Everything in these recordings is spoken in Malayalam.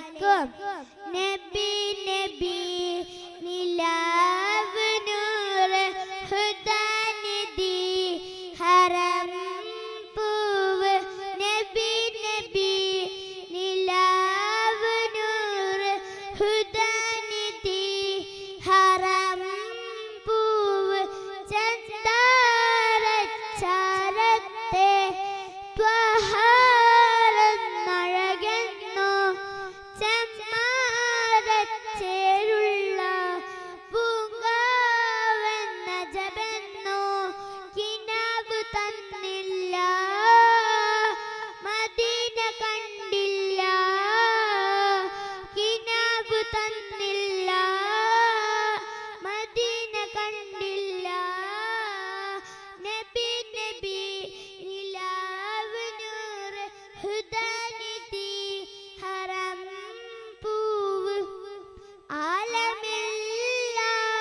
അലൈക്കും നബി നബി നിലാവ് നൂറ് ഹുദാനിധി ഹറം പൂവ് നബി നബി നിലാവ് നൂറ് ഹുദാനിധി ഹറം പൂവ് ചന്ദാരച്ചാരത്തെ ത്വഹാറന്നഴകെന്നോ ചെമ്മാരച്ചേരുള്ള പൂങ്കാവെന്ന ജപെന്നോ കിനാവ് തന്നില്ല മദീന കണ്ടില്ല കിനാവ് തന്നില്ല മദീന കണ്ടില്ല നബി നബി നിലാവ് നൂറ് ഹുദാനിധി ഹറം പൂവ്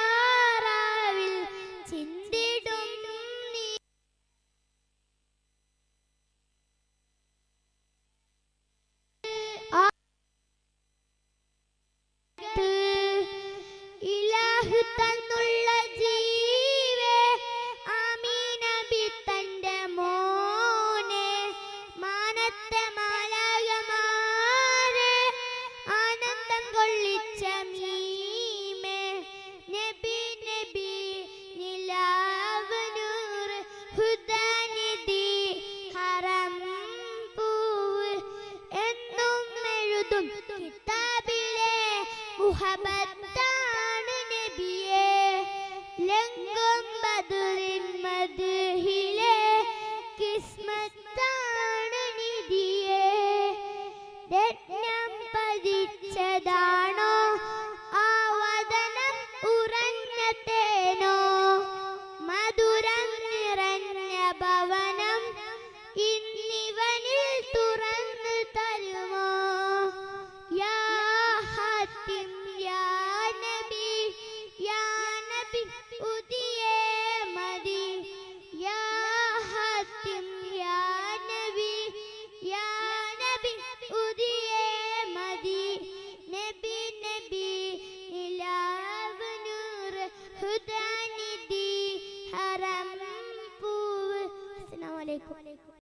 ആലമില്ലാറാവിൽ ചിന്തിടും നീ ഇലാഹു തന്നുള്ള ജീവേ ആമീന ബി തന്റെ മോനെ മാനത്തെ മാലാകമാരെ ആനന്ദം കൊള്ളിച്ച മീമേ നബി നബി നിലാവ് നൂറ് ഹുദാനിധി ഹറം പൂവ് എന്നും എഴുതും കിതാബിലെ മുഹബത്താണ് നബിയെ ലംഘം ബദറിൻ മദ്ഹിലെ കിസ്മത്താണ് നിധിയെ രത്നം പതിച്ചതാണോ ആ വദനം ഉറഞ്ഞ തേനോ മധുരം നിറഞ്ഞ ഭവ